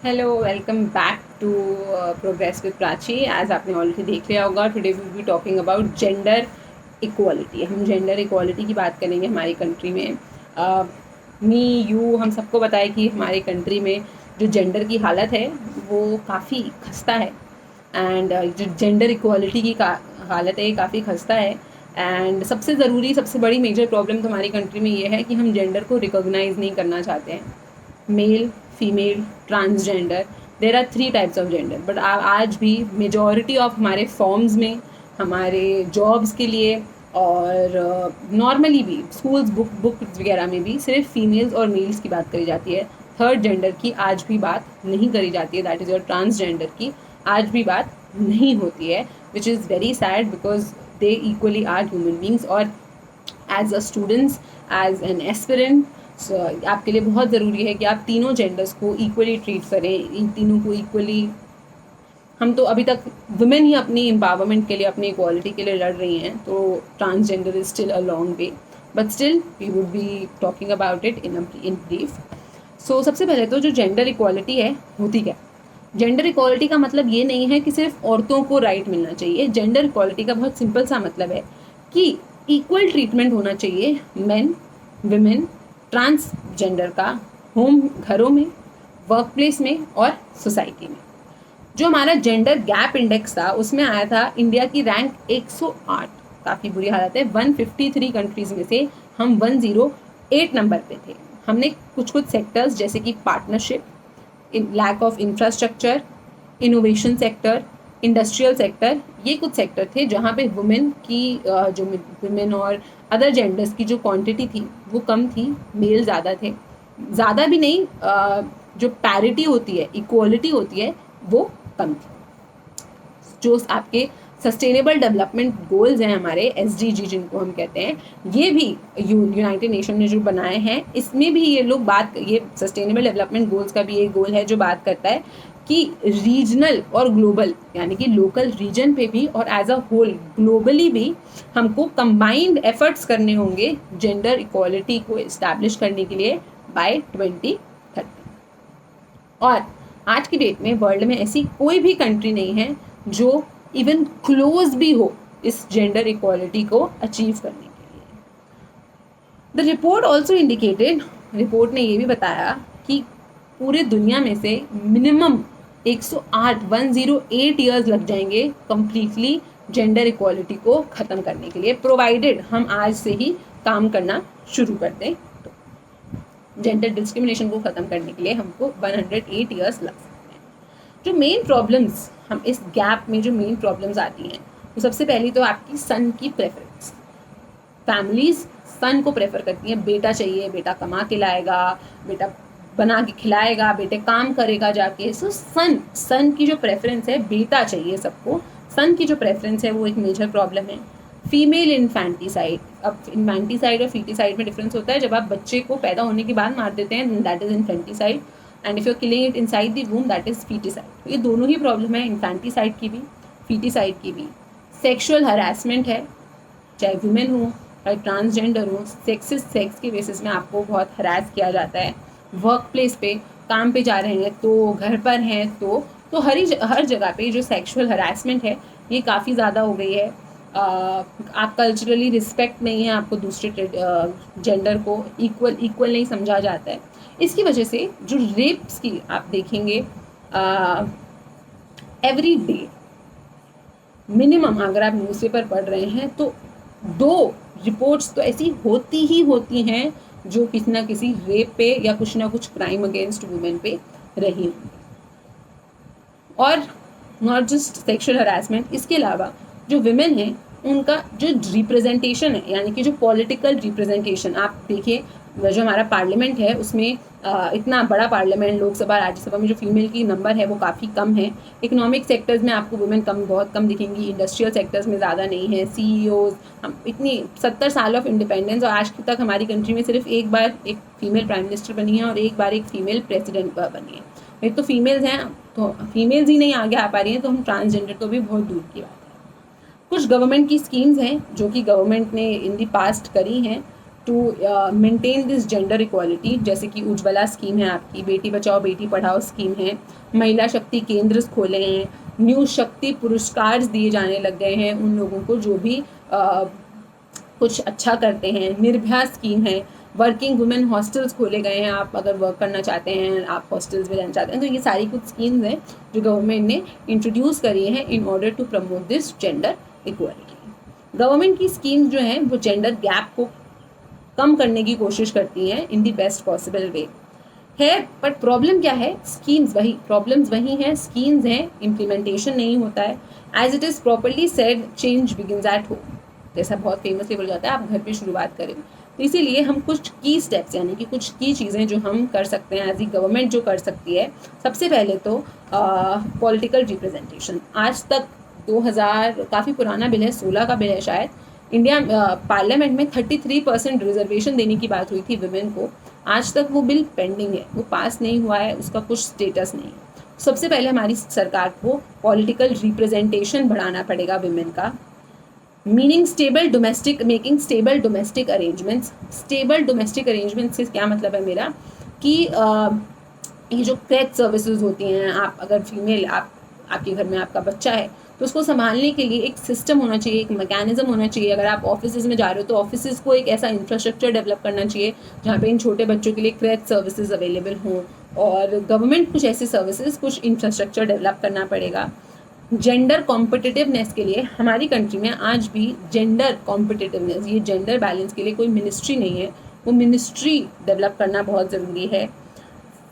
Hello, welcome back to progress with Prachi. As आपने already देख लिया होगा, today we be talking about gender equality. हम जेंडर इक्वालिटी की बात करेंगे हमारी कंट्री में। मी यू हम सबको पता है कि हमारी कंट्री में जो जेंडर की हालत है वो काफ़ी खस्ता है। एंड जो जेंडर इक्वालिटी की हालत है ये काफ़ी खस्ता है। एंड सबसे ज़रूरी, सबसे बड़ी मेजर प्रॉब्लम तो हमारी कंट्री में ये है कि हम जेंडर को रिकॉग्नाइज़ नहीं करना चाहते हैं। Male, female, transgender, there are 3 types of gender. But आज भी मेजॉरिटी ऑफ हमारे फॉर्म्स में, हमारे जॉब्स के लिए और नॉर्मली भी स्कूल्स बुक वगैरह में भी सिर्फ फीमेल्स और मेल्स की बात करी जाती है। थर्ड जेंडर की आज भी बात नहीं करी जाती है, दैट इज़ योर ट्रांसजेंडर की आज भी बात नहीं होती है, which is very sad because they equally are human beings. और as a students, as an aspirant, आपके लिए बहुत ज़रूरी है कि आप तीनों जेंडर्स को इक्वली ट्रीट करें, इन तीनों को इक्वली। हम तो अभी तक वुमेन ही अपनी एम्पावरमेंट के लिए, अपनी इक्वालिटी के लिए लड़ रही हैं, तो transgender is still a long way, but still we would be talking about it in brief. So सबसे पहले तो जो जेंडर इक्वालिटी है होती क्या। जेंडर इक्वालिटी का मतलब ये नहीं है कि सिर्फ औरतों को राइट मिलना चाहिए। जेंडर इक्वालिटी का बहुत सिंपल सा मतलब है कि इक्वल ट्रीटमेंट होना चाहिए मेन, विमेन, ट्रांसजेंडर का होम, घरों में, वर्क प्लेस में और सोसाइटी में। जो हमारा जेंडर गैप इंडेक्स था उसमें आया था इंडिया की रैंक 108। काफ़ी बुरी हालत है। 153 कंट्रीज़ में से हम 108 नंबर पे थे। हमने कुछ कुछ सेक्टर्स जैसे कि partnership, lack of infrastructure, innovation sector, industrial sector, ये कुछ सेक्टर थे जहाँ पे वुमेन की जो वुमेन और अदर जेंडर्स की जो क्वांटिटी थी वो कम थी, मेल ज़्यादा थे। ज़्यादा भी नहीं, जो पैरिटी होती है, इक्वालिटी होती है, वो कम थी। जो आपके सस्टेनेबल डेवलपमेंट गोल्स हैं हमारे SDG जिनको हम कहते हैं, ये भी यूनाइटेड नेशन ने जो बनाए हैं, इसमें भी ये लोग ये सस्टेनेबल डेवलपमेंट गोल्स का भी एक गोल है जो बात करता है कि रीजनल और ग्लोबल, यानी कि लोकल रीजन पे भी और एज अ होल ग्लोबली भी हमको कंबाइंड एफर्ट्स करने होंगे जेंडर इक्वालिटी को इस्टेब्लिश करने के लिए बाय 2030। और आज की डेट में वर्ल्ड में ऐसी कोई भी कंट्री नहीं है जो इवन क्लोज भी हो इस जेंडर इक्वालिटी को अचीव करने के लिए। The report also indicated, report ने ये भी बताया कि पूरे दुनिया में से मिनिमम 108 ईयर्स लग जाएंगे कम्प्लीटली जेंडर इक्वालिटी को ख़त्म करने के लिए, प्रोवाइडेड हम आज से ही काम करना शुरू कर दें। जेंडर डिस्क्रिमिनेशन को ख़त्म करने के लिए हमको 108 ईयर्स लग सकते हैं। जो मेन प्रॉब्लम्स हम इस गैप में, जो मेन प्रॉब्लम्स आती हैं, तो सबसे पहली तो आपकी सन की प्रेफरेंस। फैमिलीज सन को प्रेफर करती हैं, बेटा चाहिए, बेटा कमा के लाएगा, बेटा बना के खिलाएगा, बेटे काम करेगा जाके। सो सन की जो प्रेफरेंस है, बेटा चाहिए सबको, सन की जो प्रेफरेंस है वो एक मेजर प्रॉब्लम है। फीमेल इन्फेंटिसाइड, अब इन्फेंटिसाइड और फीटिसाइड में डिफरेंस होता है। जब आप बच्चे को पैदा होने के बाद मार देते हैं, that is infanticide, and if you are killing it inside the womb, that is foeticide. तो ये दोनों ही प्रॉब्लम है, इन्फेंटिसाइड की भी, फीटिसाइड की भी। सेक्शुअल हरासमेंट है, चाहे वुमेन हो चाहे ट्रांसजेंडर हो, सेक्स के बेसिस में आपको बहुत हरास किया जाता है। वर्क प्लेस पे, काम पे जा रहे हैं तो, घर पर हैं तो हर जगह पे जो सेक्सुअल हरासमेंट है ये काफ़ी ज़्यादा हो गई है। आप कल्चरली रिस्पेक्ट नहीं है, आपको दूसरे जेंडर को इक्वल नहीं समझा जाता है। इसकी वजह से जो रेप्स की आप देखेंगे एवरी डे, मिनिमम अगर आप न्यूज़पेपर पढ़ रहे हैं तो 2 रिपोर्ट्स तो ऐसी होती ही होती हैं जो किसी ना किसी रेप पे या कुछ ना कुछ क्राइम अगेंस्ट वुमेन पे रही होंगी। और नॉट जस्ट सेक्सुअल हरासमेंट, इसके अलावा जो विमेन हैं उनका जो रिप्रेजेंटेशन है, यानी कि जो पॉलिटिकल रिप्रेजेंटेशन, आप देखिए जो हमारा पार्लियामेंट है उसमें इतना बड़ा पार्लियामेंट, लोकसभा राज्यसभा में जो फीमेल की नंबर है वो काफ़ी कम है। इकोनॉमिक सेक्टर्स में आपको वुमेन बहुत कम दिखेंगी, इंडस्ट्रियल सेक्टर्स में ज़्यादा नहीं है। CEOs, हम इतनी 70 साल ऑफ इंडिपेंडेंस और आज तक हमारी कंट्री में सिर्फ एक बार एक फीमेल प्राइम मिनिस्टर बनी है और एक बार एक फीमेल प्रेसिडेंट बनी है। एक तो फीमेल्स हैं, तो फीमेल्स ही नहीं आगे आ पा रही हैं, तो हम ट्रांसजेंडर तो भी बहुत दूर की बात है। कुछ गवर्नमेंट की स्कीम्स हैं जो कि गवर्नमेंट ने इन दी पास्ट करी हैं, to maintain this gender equality, जैसे कि उज्ज्वला स्कीम है आपकी, बेटी बचाओ बेटी पढ़ाओ स्कीम है, महिला शक्ति केंद्र खोले हैं, न्यू शक्ति पुरस्कार दिए जाने लग गए हैं उन लोगों को जो भी कुछ अच्छा करते हैं, निर्भया स्कीम है, वर्किंग वुमेन हॉस्टल्स खोले गए हैं, आप अगर वर्क करना चाहते हैं, आप हॉस्टल्स में रहना चाहते हैं, तो ये सारी कुछ स्कीम्स हैं जो गवर्नमेंट ने इंट्रोड्यूस करी हैं in order to promote this gender equality. Government की स्कीम्स जो हैं वो जेंडर गैप को कम करने की कोशिश करती हैं in the best possible way है, बट प्रॉब्लम क्या है, प्रॉब्लम्स वही हैं, स्कीम्स हैं, इम्प्लीमेंटेशन नहीं होता है। As it is properly said, change begins at home, जैसा बहुत फेमसली बोला जाता है, आप घर पे शुरुआत करें। तो इसीलिए हम कुछ की स्टेप्स यानी कि कुछ की चीज़ें जो हम कर सकते हैं एज ई गवर्नमेंट जो कर सकती है, सबसे पहले तो पॉलिटिकल रिप्रेजेंटेशन। आज तक 2000 काफ़ी पुराना बिल है, 16 का बिल है शायद, इंडिया पार्लियामेंट में 33% रिजर्वेशन देने की बात हुई थी विमेन को, आज तक वो बिल पेंडिंग है, वो पास नहीं हुआ है, उसका कुछ स्टेटस नहीं है। सबसे पहले हमारी सरकार को पॉलिटिकल रिप्रेजेंटेशन बढ़ाना पड़ेगा विमेन का, making stable domestic arrangements. Stable domestic arrangements से क्या मतलब है मेरा कि ये जो क्रेच सर्विसेज होती हैं, आप अगर फीमेल आपके घर में आपका बच्चा है तो उसको संभालने के लिए एक सिस्टम होना चाहिए, एक मैकेनिज्म होना चाहिए। अगर आप ऑफिस में जा रहे हो तो ऑफिस को एक ऐसा इंफ्रास्ट्रक्चर डेवलप करना चाहिए जहाँ पे इन छोटे बच्चों के लिए क्रेच सर्विसेज अवेलेबल हों, और गवर्नमेंट कुछ ऐसे सर्विसेज, कुछ इंफ्रास्ट्रक्चर डेवलप करना पड़ेगा। जेंडर कॉम्पिटिटिवनेस के लिए हमारी कंट्री में आज भी जेंडर कॉम्पिटिटिवनेस, ये जेंडर बैलेंस के लिए कोई मिनिस्ट्री नहीं है, वो मिनिस्ट्री डेवलप करना बहुत ज़रूरी है।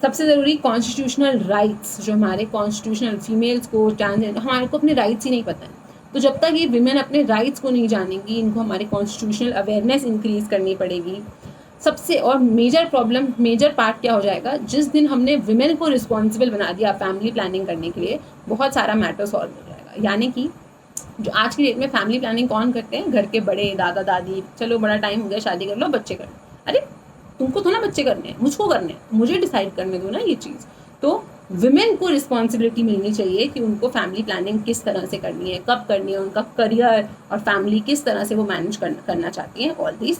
सबसे ज़रूरी कॉन्स्टिट्यूशनल राइट्स, जो हमारे कॉन्स्टिट्यूशनल फीमेल्स को, ट्रांसजेंडर, हमारे को अपने राइट्स ही नहीं पता है, तो जब तक ये विमेन अपने राइट्स को नहीं जानेंगी, इनको हमारी कॉन्स्टिट्यूशनल अवेयरनेस इंक्रीज़ करनी पड़ेगी। सबसे और मेजर पार्ट क्या हो जाएगा, जिस दिन हमने विमेन को रिस्पॉन्सिबल बना दिया फैमिली प्लानिंग करने के लिए, बहुत सारा मैटर सॉल्व हो जाएगा। यानी कि जो आज की डेट में फैमिली प्लानिंग कौन करते हैं, घर के बड़े, दादा दादी, चलो बड़ा टाइम हो गया शादी कर लो, बच्चे कर लो। अरे तुमको तो ना बच्चे करने हैं, मुझको करने हैं, मुझे डिसाइड करने दो ना ये चीज़। तो विमेन को रिस्पॉन्सिबिलिटी मिलनी चाहिए कि उनको फैमिली प्लानिंग किस तरह से करनी है, कब करनी है, उनका करियर और फैमिली किस तरह से वो मैनेज करना चाहती हैं, ऑल दीज।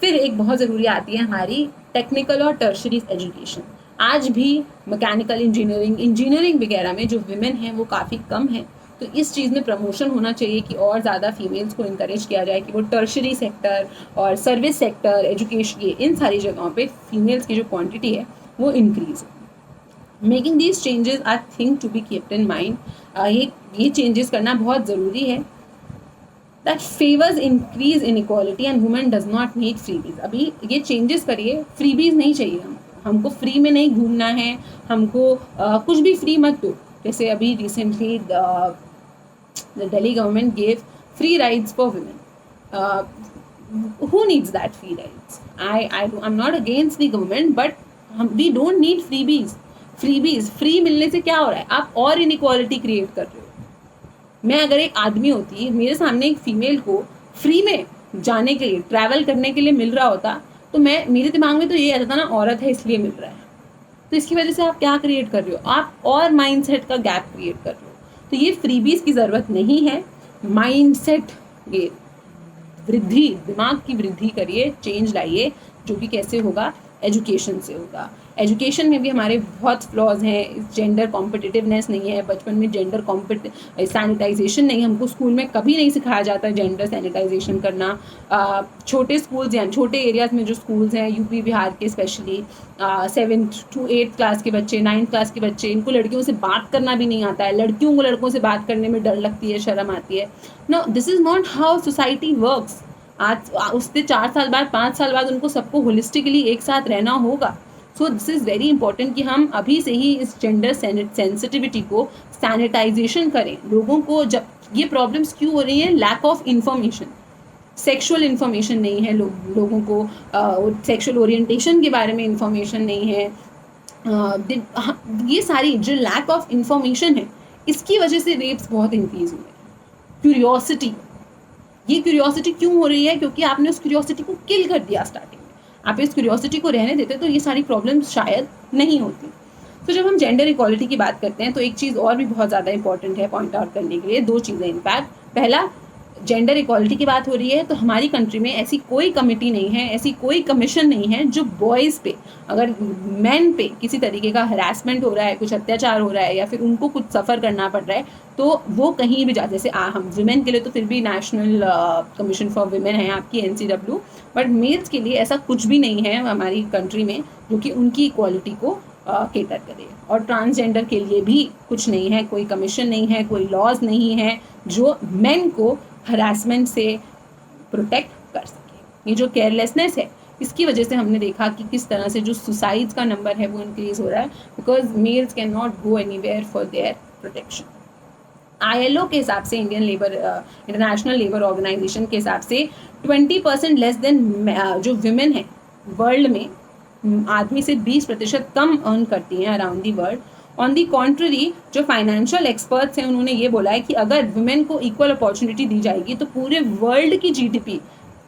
फिर एक बहुत ज़रूरी आती है हमारी टेक्निकल और टर्शरी एजुकेशन। आज भी मैकेनिकल इंजीनियरिंग वगैरह में जो विमेन हैं वो काफ़ी कम है, तो इस चीज़ में प्रमोशन होना चाहिए कि और ज़्यादा फीमेल्स को इनकरेज किया जाए कि वो टर्शरी सेक्टर और सर्विस सेक्टर, एजुकेशन, ये इन सारी जगहों पे फीमेल्स की जो क्वांटिटी है वो इंक्रीज़ हो। Making these changes are thing to be keeped in mind, ये चेंजेस करना बहुत ज़रूरी है। That favours increase in equality and women does not need freebies. अभी ये चेंजेस करिए, फ्रीबीज नहीं चाहिए हमको फ्री में नहीं घूमना है, हमको कुछ भी फ्री मत दो। जैसे अभी recently the Delhi government gave free rides for women. Who needs that free rides? I'm not against the government, but we don't need freebies. Free मिलने से क्या हो रहा है, आप और इनइक्वालिटी क्रिएट कर रहे हो। मैं अगर एक आदमी होती, मेरे सामने एक फीमेल को फ्री में जाने के लिए, ट्रैवल करने के लिए मिल रहा होता, तो मेरे दिमाग में तो ये आता था ना, औरत है इसलिए मिल रहा है। तो इसकी वजह से आप क्या क्रिएट कर रहे हो, आप और माइंडसेट का गैप क्रिएट कर रहे हो। तो ये फ्रीबीज की ज़रूरत नहीं है, माइंडसेट, ये वृद्धि, दिमाग की वृद्धि करिए, चेंज लाइए, जो कि कैसे होगा, एजुकेशन से होगा। एजुकेशन में भी हमारे बहुत फ्लॉज हैं, जेंडर कॉम्पिटिटिवनेस नहीं है, बचपन में जेंडर सैनिटाइजेशन नहीं, हमको स्कूल में कभी नहीं सिखाया जाता जेंडर सैनिटाइजेशन करना। छोटे स्कूल्स हैं, छोटे एरियाज़ में जो स्कूल्स हैं यूपी बिहार के, specially 7th to 8th class के बच्चे, 9th क्लास के बच्चे, इनको लड़कियों से बात करना भी नहीं आता है, लड़कियों को लड़कों से बात करने में डर लगती है, शर्म आती है। No, this is not how society works. आज उससे 4 साल बाद, 5 साल बाद उनको सबको होलिस्टिकली एक साथ रहना होगा। So this is very important कि हम अभी से ही इस जेंडर सेंसिटिविटी को सैनिटाइजेशन करें। लोगों को जब ये प्रॉब्लम्स क्यों हो रही हैं, lack of information, sexual information नहीं है, लोगों को सेक्सुअल ओरिएंटेशन के बारे में इन्फॉर्मेशन नहीं है। ये सारी जो लैक ऑफ इन्फॉर्मेशन है, इसकी वजह से रेप्स बहुत इंक्रीज हुए हैं। क्यूरियोसिटी, ये क्यूरियोसिटी क्यों हो रही है, क्योंकि आपने उस क्यूरियोसिटी को किल कर दिया स्टार्टिंग में। आप इस क्यूरियोसिटी को रहने देते तो ये सारी प्रॉब्लम्स शायद नहीं होती। तो जब हम जेंडर इक्वालिटी की बात करते हैं तो एक चीज़ और भी बहुत ज़्यादा इंपॉर्टेंट है पॉइंट आउट करने के लिए, 2 चीज़ें इनफैक्ट। पहला, जेंडर इक्वालिटी की बात हो रही है तो हमारी कंट्री में ऐसी कोई कमेटी नहीं है, ऐसी कोई कमीशन नहीं है जो बॉयज़ पे, अगर मैन पे किसी तरीके का हरासमेंट हो रहा है, कुछ अत्याचार हो रहा है या फिर उनको कुछ सफ़र करना पड़ रहा है, तो वो कहीं भी जा, जैसे हम वुमेन के लिए तो फिर भी नेशनल कमीशन फॉर वुमेन है आपकी NCW, बट मेल्स के लिए ऐसा कुछ भी नहीं है हमारी कंट्री में जो कि उनकी इक्वालिटी को केटर करे। और ट्रांसजेंडर के लिए भी कुछ नहीं है, कोई कमीशन नहीं है, कोई लॉज नहीं है जो मेन को हरासमेंट से प्रोटेक्ट कर सके। ये जो केयरलेसनेस है इसकी वजह से हमने देखा कि किस तरह से जो सुसाइड्स का नंबर है वो इंक्रीज हो रहा है, because mails can not go anywhere for their protection. ILO के हिसाब से, इंटरनेशनल लेबर ऑर्गेनाइजेशन के हिसाब से 20% लेस देन जो विमेन है वर्ल्ड में आदमी से 20% कम अर्न करती हैं around the world. On the contrary जो फाइनेंशियल एक्सपर्ट्स हैं उन्होंने ये बोला है कि अगर वुमेन को इक्वल अपॉर्चुनिटी दी जाएगी तो पूरे वर्ल्ड की GDP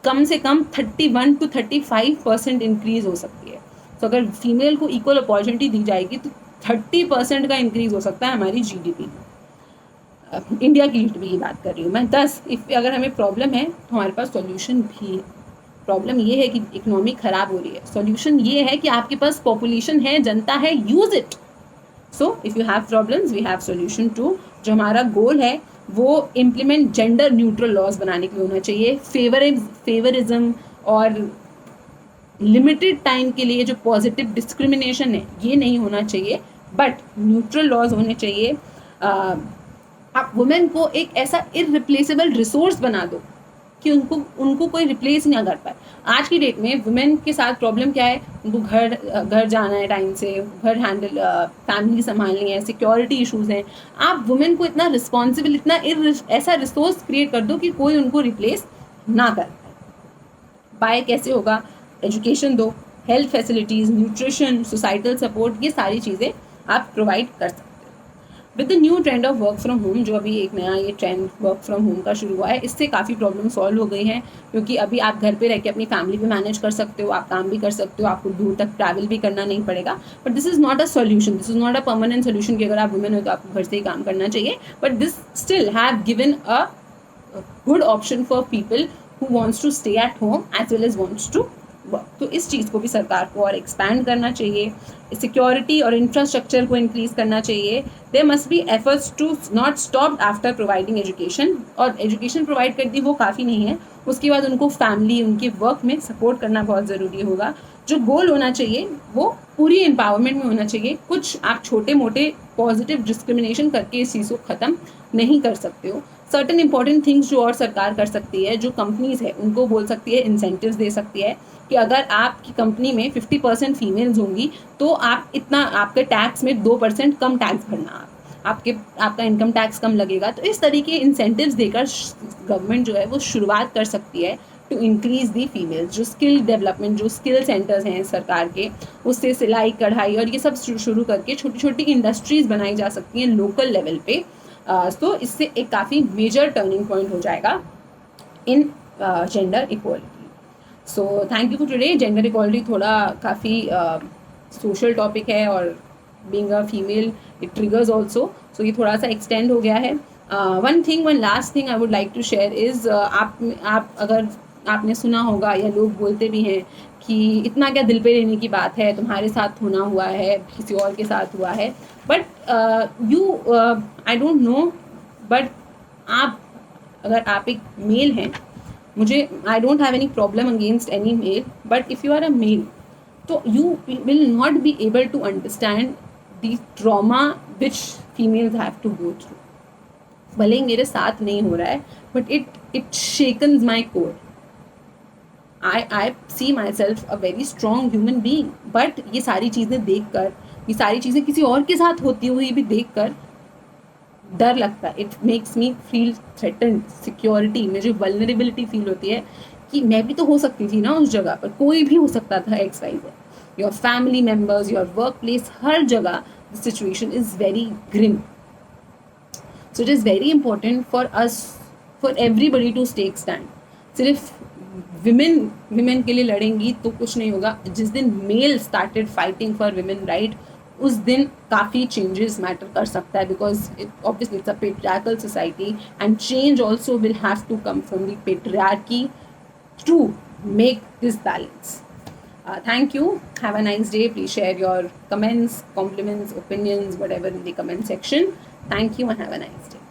कम से कम 31 to 35% इंक्रीज हो सकती है। तो अगर फीमेल को इक्वल अपॉर्चुनिटी दी जाएगी तो 30% का इंक्रीज हो सकता है हमारी GDP। इंडिया की GDP की बात कर रही हूँ मैं। 10 अगर हमें प्रॉब्लम है तो हमारे पास सॉल्यूशन भी है। प्रॉब्लम ये है कि इकोनॉमी ख़राब हो रही है, सॉल्यूशन ये है कि आपके पास पॉपुलेशन है, जनता है, use it. So if you have problems we have solution too. जो हमारा गोल है वो इम्प्लीमेंट जेंडर न्यूट्रल लॉज बनाने के लिए होना चाहिए। फेवरिज्म और लिमिटेड टाइम के लिए जो पॉजिटिव डिस्क्रिमिनेशन है ये नहीं होना चाहिए, बट न्यूट्रल लॉज होने चाहिए। आप वुमेन को एक ऐसा इररिप्लेसेबल रिसोर्स बना दो कि उनको कोई रिप्लेस नहीं कर पाए। आज की डेट में वुमेन के साथ प्रॉब्लम क्या है, उनको घर जाना है टाइम से, घर हैंडल फैमिली संभालनी है, सिक्योरिटी इश्यूज़ हैं। आप वुमेन को इतना रिस्पॉन्सिबल, इतना ऐसा रिसोर्स क्रिएट कर दो कि कोई उनको रिप्लेस ना कर पाए। कैसे होगा? एजुकेशन दो, health facilities, nutrition, societal support, ये सारी चीज़ें आप प्रोवाइड कर सकते हो। With the new trend of work from home, जो अभी एक नया ये ट्रेंड वर्क फ्रॉम होम का शुरू हुआ है, इससे काफ़ी प्रॉब्लम सॉल्व हो गई हैं, क्योंकि अभी आप घर पे रह के अपनी फैमिली भी मैनेज कर सकते हो, आप काम भी कर सकते हो, आपको दूर तक ट्रैवल भी करना नहीं पड़ेगा। But this is not a solution, this is not a permanent solution कि अगर आप वुमेन हो तो आपको घर से ही काम करना चाहिए। But this still have given a good option for people who wants to stay at home as well as wants to work. तो इस चीज़ को भी सरकार को और एक्सपैंड करना चाहिए, सिक्योरिटी और इंफ्रास्ट्रक्चर को इंक्रीज़ करना चाहिए। There must be efforts to not stop after providing education, और एजुकेशन प्रोवाइड कर दी वो काफ़ी नहीं है, उसके बाद उनको फैमिली, उनके वर्क में सपोर्ट करना बहुत ज़रूरी होगा। जो गोल होना चाहिए वो पूरी एम्पावरमेंट में होना चाहिए। कुछ आप छोटे मोटे पॉजिटिव डिस्क्रिमिनेशन करके इस चीज़ को ख़त्म नहीं कर सकते हो। सर्टन इंपॉर्टेंट थिंग्स जो और सरकार कर सकती है, जो कंपनीज़ है उनको बोल सकती है, इंसेंटिव्स दे सकती है कि अगर आपकी कंपनी में 50% फीमेल्स होंगी तो आप इतना, आपके टैक्स में 2% कम टैक्स भरना, आपका इनकम टैक्स कम लगेगा। तो इस तरीके इंसेंटिव्स देकर गवर्नमेंट जो है वो शुरुआत कर सकती है टू इंक्रीज दी फीमेल्स। जो स्किल डेवलपमेंट, जो स्किल सेंटर्स हैं सरकार के, उससे सिलाई कढ़ाई और ये सब शुरू करके छोटी छोटी इंडस्ट्रीज़ बनाई जा सकती हैं लोकल लेवल पे। तो इससे एक काफ़ी मेजर टर्निंग पॉइंट हो जाएगा in gender equality. So thank you for today. Gender equality थोड़ा काफ़ी सोशल टॉपिक है, और being a female it triggers also, so ये थोड़ा सा एक्सटेंड हो गया है। One last thing I would like to share is, आप अगर आपने सुना होगा या लोग बोलते भी हैं कि इतना क्या दिल पे लेने की बात है, तुम्हारे साथ होना हुआ है, किसी और के साथ हुआ है। But I don't know, but अगर आप एक मेल हैं, मुझे I don't have any problem against any male, but if you are a male तो you will not be able to understand the trauma which females have to go through. भले ही मेरे साथ नहीं हो रहा है, but it shakens my core. I see myself a very strong human being, but ये सारी चीज़ें देखकर, ये सारी चीज़ें किसी और के साथ होती हुई भी देखकर डर लगता है। It makes me feel threatened. Security में जो वल्नरेबिलिटी फील होती है कि मैं भी तो हो सकती थी ना उस जगह पर, कोई भी हो सकता था, XYZ, your family members, your work place, हर जगह the situation is very grim. So it is very important for us, for everybody to take stand. सिर्फ विमेन के लिए लड़ेंगी तो कुछ नहीं होगा। जिस दिन male started fighting for women right, उस दिन काफ़ी चेंजेस मैटर कर सकता है, because obviously it's a patriarchal society and change also will have to come from the patriarchy to make this balance. Thank you. Have a nice day. Please share your comments, compliments, opinions, whatever in the comment section. Thank you and have a nice day.